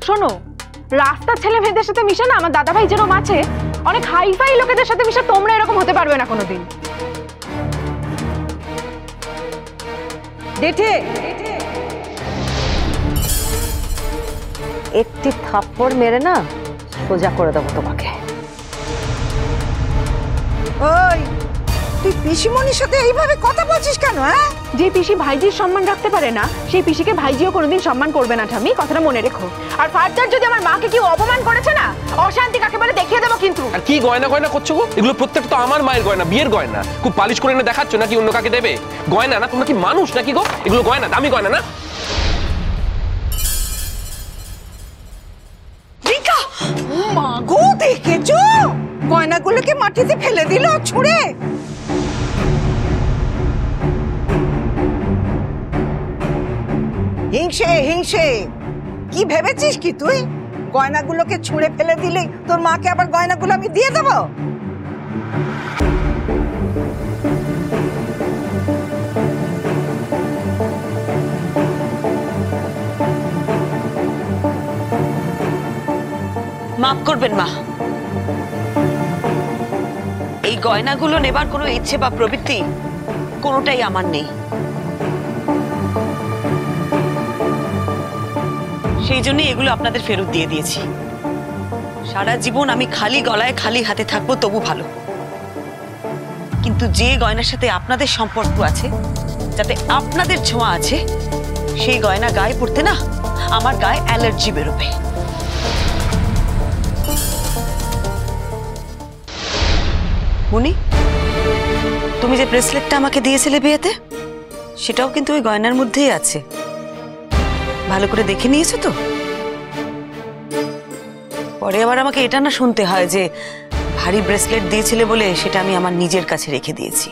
শোনো, রাস্তার ছেলে মেয়েদের সাথে মিশে না আমার দাদা ভাই যেরকম আছে, অনেক হাইফাই লোকেদের সাথে মিশে তোমরা এরকম হতে পারবে না কোনোদিন। জেঠে, একটি থাপ্পড় মেরে না সোজা করে দেবো তোমাকে। ওই তুই পিসিমণির সাথে এইভাবে কথা বলছিস কেন? হ্যাঁ, যে পিসি ভাইজির সম্মান রাখতে পারে না সেই পিসিকে ভাইজিও কোনোদিন সম্মান করবে না ঠাম্মি, কথাটা মনে রেখো। আর ফার্দার যদি আমার মাকে কেউ অপমান করেছে না, অশান্তি কাকে বলে দেখিয়ে দেবো কিন্তু। আর কি গয়না গয়না করছো গো? এগুলো প্রত্যেকটা তো আমার মায়ের গয়না, বিয়ের গয়না। খুব পালিশ করে এনে দেখাচ্ছ নাকি অন্য কাকে দেবে? গয়না না, তোমরা কি মানুষ নাকি গো? এগুলো গয়না, দামি গয়না না? রিকা, মা গো, দেখেছো গয়নাগুলোকে মাটিতে ফেলে দিল ছুঁড়ে। হিংসে হিংসে, কি ভেবেছিস কি তুই? গয়নাগুলোকে ছুঁড়ে ফেলে দিলে তোর মাকে আবার গয়নাগুলো আমি দিয়ে দেবো? মাফ করবেন মা, এই গয়নাগুলো নেবার কোনো ইচ্ছে বা প্রবৃত্তি কোনোটাই আমার নেই। সেই জন্য এগুলো আপনাদের ফেরত দিয়ে দিয়েছি। সারা জীবন আমি খালি গলায় খালি হাতে থাকবো তবু ভালো, কিন্তু যে গয়নার সাথে আপনাদের সম্পর্ক আছে, যাতে আপনাদের ছোঁয়া আছে, সেই গয়না গায়ে পড়তে না আমার গায়ে অ্যালার্জি বেরোবে। মুনি, তুমি যে ব্রেসলেটটা আমাকে দিয়েছিলে বিয়েতে, সেটাও কিন্তু ওই গয়নার মধ্যেই আছে। ভালো করে দেখে নিয়েছো তো? পরে আবার আমাকে এটা না শুনতে হয় যে ভারী ব্রেসলেট দিয়েছিলে বলে সেটা আমি আমার নিজের কাছে রেখে দিয়েছি।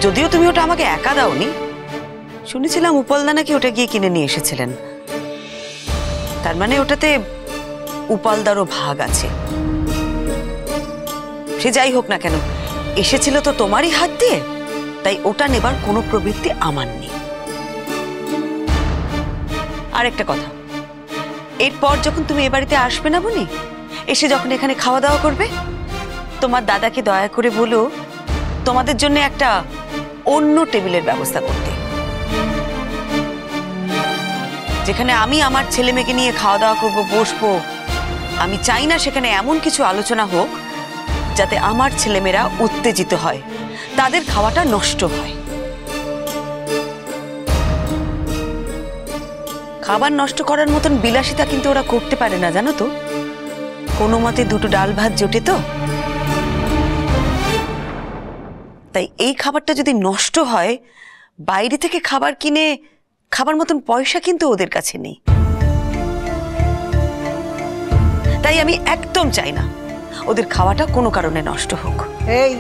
যদিও তুমি ওটা আমাকে একা দাওনি, শুনেছিলাম উপলদা নাকি ওটা গিয়ে কিনে নিয়ে এসেছিলেন। তার মানে ওটাতে উপলদারও ভাগ আছে। সে যাই হোক না কেন, এসেছিল তো তোমারই হাত দিয়ে, তাই ওটা নেবার কোনো প্রবৃত্তি আমার নেই। আর একটা কথা, এরপর যখন তুমি এ বাড়িতে আসবে না বুনি, এসে যখন এখানে খাওয়া দাওয়া করবে, তোমার দাদাকে দয়া করে বলো তোমাদের জন্য একটা অন্য টেবিলের ব্যবস্থা করতে, যেখানে আমি আমার ছেলে মেয়েকে নিয়ে খাওয়া দাওয়া করবো, বসবো। আমি চাই না সেখানে এমন কিছু আলোচনা হোক যাতে আমার ছেলেমেয়েরা উত্তেজিত হয়, তাদের খাওয়াটা নষ্ট হয়। খাবার নষ্ট করার মতন বিলাসিতা কিন্তু ওরা করতে পারে না, জানো তো। কোনো মতে দুটো ডাল ভাত জোটে তো, তাই এই খাবারটা যদি নষ্ট হয়, বাইরে থেকে খাবার কিনে খাবার মতন পয়সা কিন্তু ওদের কাছে নেই। তাই আমি একদম চাই না ওদের খাওয়াটা কোনো কারণে নষ্ট হোক। এই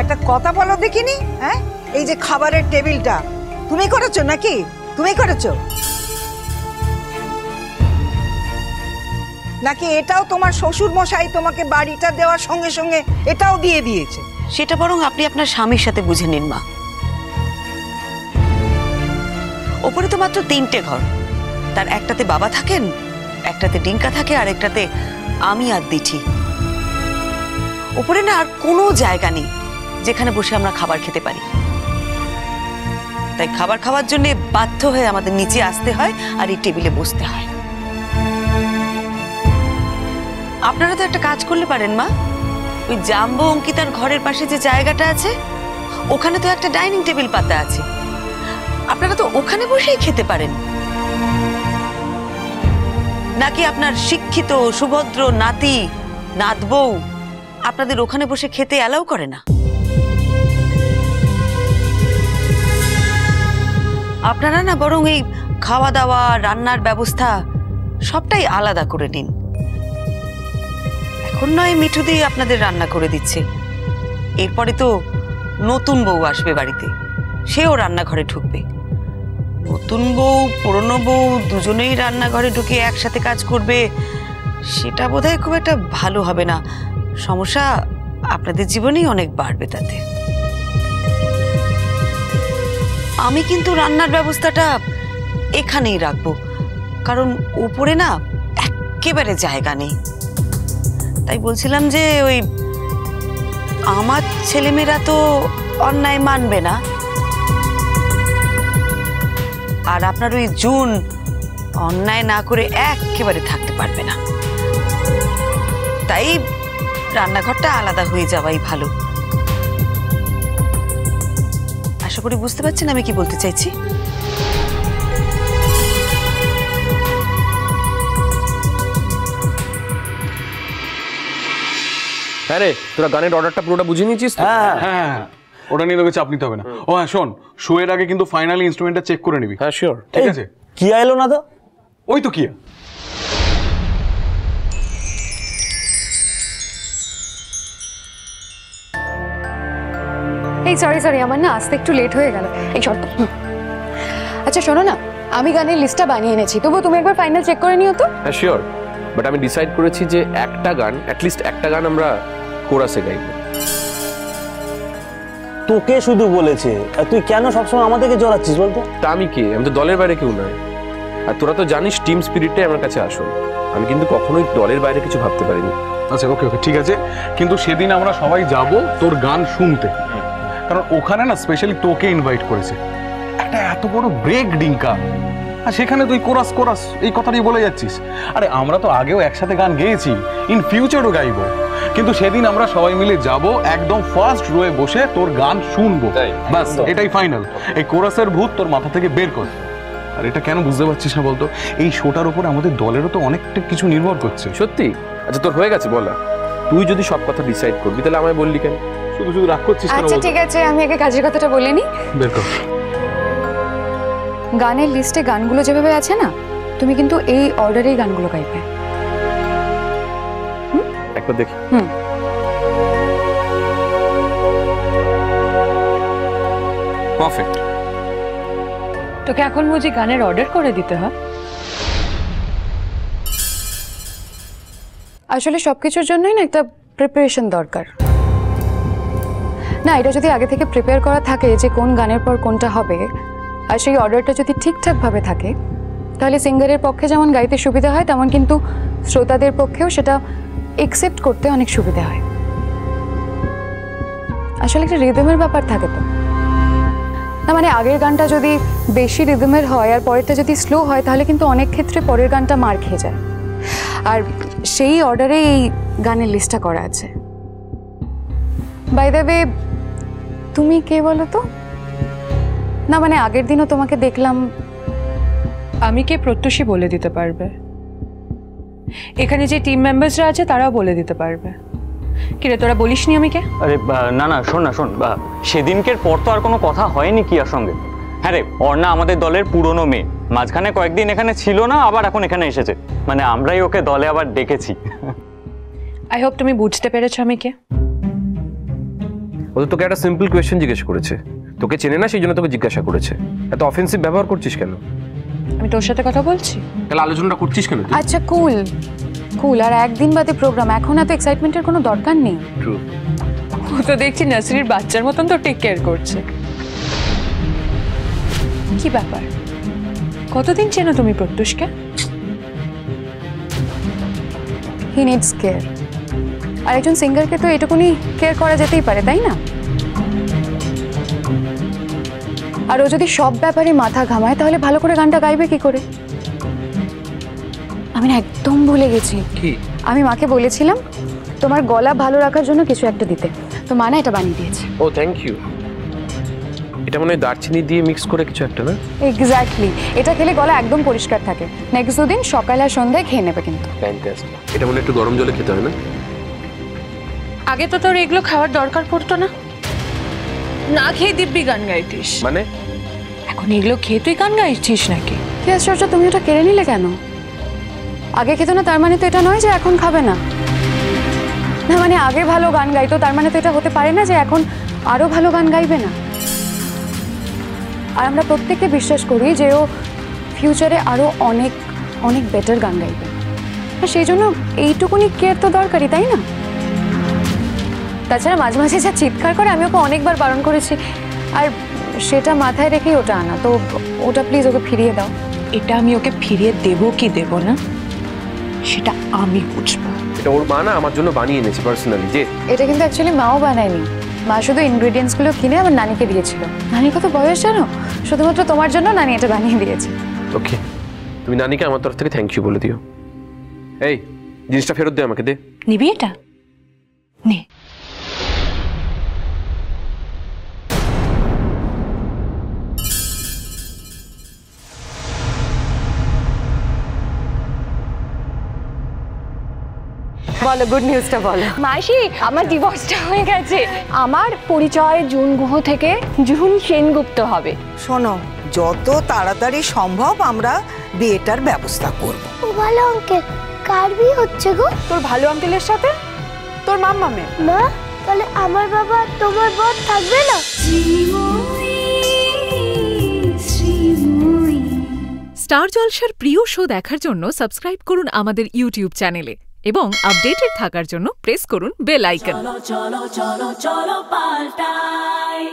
একটা কথা বলো দেখিনি, হ্যাঁ, এই যে খাবারের টেবিলটা তুমি করেছো নাকি? তুমি করেছো নাকি এটাও তোমার শ্বশুর মশাই তোমাকে বাড়িটা দেওয়ার সঙ্গে সঙ্গে এটাও দিয়ে দিয়েছে? সেটা বরং আপনি আপনার স্বামীর সাথে বুঝে নিন মা। ওপরে তো মাত্র 3টে ঘর, তার একটাতে বাবা থাকেন, একটাতে ডিঙ্কা থাকে, আর একটাতে আমি আর দিঠি। ওপরে না আর কোনো জায়গা নেই যেখানে বসে আমরা খাবার খেতে পারি। তাই খাবার খাওয়ার জন্য বাধ্য হয়ে আমাদের নিচে আসতে হয় আর এই টেবিলে বসতে হয়। আপনারা তো একটা কাজ করলে পারেন মা, ওই জাম্বো অঙ্কিতার ঘরের পাশে যে জায়গাটা আছে, ওখানে তো একটা ডাইনিং টেবিল পাতা আছে, আপনারা তো ওখানে বসেই খেতে পারেন। নাকি আপনার শিক্ষিত সুভদ্র নাতি নাত বউ আপনাদের ওখানে বসে খেতে অ্যালাউ করে না? আপনারা না বরং এই খাওয়া দাওয়া রান্নার ব্যবস্থা সবটাই আলাদা করে নিন। এখন নয় মিঠু দিয়ে আপনাদের রান্না করে দিচ্ছে, এরপরে তো নতুন বউ আসবে বাড়িতে, সেও রান্নাঘরে ঢুকবে। নতুন বউ পুরনো বউ দুজনেই রান্নাঘরে ঢুকে একসাথে কাজ করবে, সেটা বোধহয় খুব একটা ভালো হবে না। সমস্যা আপনাদের জীবনেই অনেক বাড়বে তাতে। আমি কিন্তু রান্নার ব্যবস্থাটা এখানেই রাখবো, কারণ উপরে না একেবারে জায়গা নেই। তাই বলছিলাম যে ওই আমার ছেলেমেয়েরা তো অন্যায় মানবে না, আর আপনার ওই জুন অন্যায় না করে একেবারে থাকতে পারবে না। তাই রান্নাঘরটা আলাদা হয়ে যাওয়াই ভালো। আশা করি বুঝতে পারছেন আমি কি বলতে চাইছি। হ্যাঁ রে, তোরা গানের অর্ডারটা পুরোটা বুঝে নিয়েছিস তো? হ্যাঁ হ্যাঁ, ওটা নিয়ে তোকে চাপ নিতে হবে না। ও হ্যাঁ শোন, শো এর আগে কিন্তু ফাইনালি ইনস্ট্রুমেন্টটা চেক করে নিবি। হ্যাঁ শিওর। ঠিক আছে? কিয়া এলো না তো? ওই তো কিয়া। এই সরি আমার না আসতে একটু লেট হয়ে গেল। এই শর্ত। আচ্ছা শোনো না, আমি গানের লিস্টটা বানিয়ে এনেছি, তবু তুমি একবার ফাইনাল চেক করে নিও তো। হ্যাঁ শিওর, বাট আমি ডিসাইড করেছি যে একটা গান, অ্যাটলিস্ট একটা গান আমরা কোরাসে গাইবো। তোকে শুধু বলেছে, আর তুই কেন সবসময় আমাদেরকে জড়াচ্ছিস বলতো? তা আমি কে? আমি তো দলের বাইরে কেউ নয়। আর তোরা তো জানিস টিম স্পিরিটটাই আমার কাছে আসল। আমি কিন্তু কখনোই দলের বাইরে কিছু ভাবতে পারিনি। আচ্ছা ওকে ওকে ঠিক আছে, কিন্তু সেদিন আমরা সবাই যাব তোর গান শুনতে, কারণ ওখানে না স্পেশালি তোকে ইনভাইট করেছে। একটা এত বড় ব্রেক ডিঙ্কা, আর সেখানে তুই কোরাস কোরাস এই কথাটাই বলে যাচ্ছিস। আরে আমরা তো আগেও একসাথে গান গেয়েছি, ইন ফিউচারও গাইবো, কিন্তু সেদিন আমরা সবাই মিলে যাব, একদম ফার্স্ট রোয়ে বসে তোর গান শুনবো, বাস এটাই ফাইনাল। এই কোরাসের ভূত তোর মাথা থেকে বের কর। আর এটা কেন বুঝতে পারছিস না বলতো? এই শোটার উপর আমাদের দলেরও তো অনেকটা কিছু নির্ভর করছে। সত্যি? আচ্ছা তোর হয়ে গেছে বলা, তুই যদি সব কথা ডিসাইড করবি তাহলে আমায় বললি কেন? শুধু শুধু রাগ করছিস কেন? আচ্ছা ঠিক আছে, আমি আগে কাজের কথাটা বলে নিই। বের কর। গানের লিস্টে গানগুলো যেভাবে আছে না, তুমি কিন্তু এই অর্ডারেই গানগুলো গাইবে। একবার দেখি। পারফেক্ট। তোকে এখন বুঝি গানের অর্ডার করে দিতে হয়? আসলে সবকিছুর জন্যই না একটা প্রিপারেশন দরকার। না, এটা যদি আগে থেকে প্রিপেয়ার করা থাকে যে কোন গানের পর কোনটা হবে, আর সেই অর্ডারটা যদি ঠিকঠাকভাবে থাকে, তাহলে সিঙ্গারের পক্ষে যেমন গাইতে সুবিধা হয়, তেমন কিন্তু শ্রোতাদের পক্ষেও সেটা একসেপ্ট করতে অনেক সুবিধা হয়। আসলে একটা রিদমের ব্যাপার থাকে তো না, মানে আগের গানটা যদি বেশি রিদমের হয় আর পরেরটা যদি স্লো হয়, তাহলে কিন্তু অনেক ক্ষেত্রে পরের গানটা মার খেয়ে যায়। আর সেই অর্ডারে এই গানের লিস্টটা করা আছে। বাই দ্য ওয়ে, তুমি কে বলো তো? না মানে আগের দিনও তোমাকে দেখলাম। আমি কে প্রত্যুষই বলে দিতে পারবে, এখানে যে টিম মেম্বার্সরা আছে তারাও বলে দিতে পারবে। কিরে তোরা বলিসনি আমি কে? আরে না না, শোন না শোন, সেদিনকের পর তো আর কোনো কথা হয়নি কিয়ার সঙ্গে। হ্যাঁ রে, অর্ণা আমাদের দলের পুরনো মেয়ে, মাঝখানে কয়েকদিন এখানে ছিল না, আবার এখন এখানে এসেছে, মানে আমরাই ওকে দলে আবার ডেকেছি। আই হোপ তুমি বুঝতে পেরেছো আমি কে। ও তো তোকে একটা সিম্পল কোয়েশ্চেন জিজ্ঞেস করেছে, তোকে চেনে না সেই জন্য তোকে জিজ্ঞাসা করেছে। এত অফেন্সিভ ব্যবহার করছিস কেন? আমি তোর সাথে কথা বলছি। তাহলে আলোচনাটা করছিস কেন? আচ্ছা কুল কুল, আর একদিন বাদে প্রোগ্রাম, এখন এত এক্সাইটমেন্টের কোনো দরকার নেই। ট্রু। ও তো দেখছি নার্সারির বাচ্চার মতন তো টেক কেয়ার করছে। কি ব্যাপার, কতদিন চেনো তুমি প্রত্যুষকে? হি নিডস কেয়ার, আর একজন সিঙ্গারকে তো এটুকুনি কেয়ার করা যেতেই পারে, তাই না? আর ও যদি সব ব্যাপারে মাথা ঘামায়, তাহলে ভালো করে গানটা গাইবে কি করে? আমি না একদম ভুলে গেছি, কি? আমি মাকে বলেছিলাম তোমার গলা ভালো রাখার জন্য কিছু একটা দিতে, তো মা না এটা বানিয়ে দিয়েছে। ও থ্যাংক ইউ। এটা মনে হয় দারচিনি দিয়ে মিক্স করে কিছু একটা, না? এক্স্যাক্টলি, এটা খেলে গলা একদম পরিষ্কার থাকে। নেক্সট দুদিন সকাল আর সন্ধ্যায় খেয়ে নেবে কিন্তু। ফ্যান্টাস্টিক। এটা মনে একটু গরম জলে খেতে হয়, না? আগে তো তোর এগুলো খাওয়ার দরকার পড়তো না, না খেয়ে দিব্যি গান গাইতিস। মানে এখন এগুলো খেয়ে তুই গান গাইছিস নাকি? কি আশ্চর্য, তুমি ওটা কেড়ে নিলে কেন? আগে খেতো না তার মানে তো এটা নয় যে এখন খাবে না। না মানে আগে ভালো গান গাইতো, তার মানে তো এটা হতে পারে না যে এখন আরো ভালো গান গাইবে না। আর আমরা প্রত্যেকে বিশ্বাস করি যে ও ফিউচারে আরো অনেক অনেক বেটার গান গাইবে, আর সেই জন্য এইটুকুনি কেয়ার তো দরকারই, তাই না? তাছাড়া মাঝে মাঝে যা চিৎকার করে, আমি ওকে অনেকবার বারণ করেছি, আর সেটা মাথায় রেখেই ওটা আনা। তো ওটা প্লিজ ওকে ফিরিয়ে দাও। এটা আমি ওকে ফিরিয়ে দেব কি দেব না সেটা আমি বুঝবো। এটা ওর মা না আমার জন্য বানিয়ে এনেছে পার্সোনালি। যে এটা কিন্তু অ্যাকচুয়ালি মাও বানায়নি, মা শুধু ইনগ্রেডিয়েন্টসগুলো কিনে আমার নানিকে দিয়েছিল। নানির কত বয়স জানো? শুধুমাত্র তোমার জন্য নানি এটা বানিয়ে দিয়েছে। ওকে, তুমি নানিকে আমার তরফ থেকে থ্যাংক ইউ বলে দিও। এই জিনিসটা ফেরত দে আমাকে, দে। নিবি এটা? নে। বলো, গুড নিউজটা বলো। মাসি, আমার ডিভোর্সটা হয়ে গেছে। আমার পরিচয় জুন গুহ থেকে জুন সেনগুপ্ত হবে। শোনো, যত তাড়াতাড়ি সম্ভব আমরা বিয়েটার ব্যবস্থা করব। ও ভালো আঙ্কেল, কার বিয়ে হচ্ছে গো? তোর ভালো আঙ্কেলের সাথে তোর মাম্মামের। মা, তাহলে আমার বাবা তোমার বর থাকবে না? স্টার জলসার প্রিয় শো দেখার জন্য সাবস্ক্রাইব করুন আমাদের ইউটিউব চ্যানেলে এবং আপডেটেড থাকার জন্য প্রেস করুন বেল আইকন। চলো চলো চলো চলো পাল্টাই।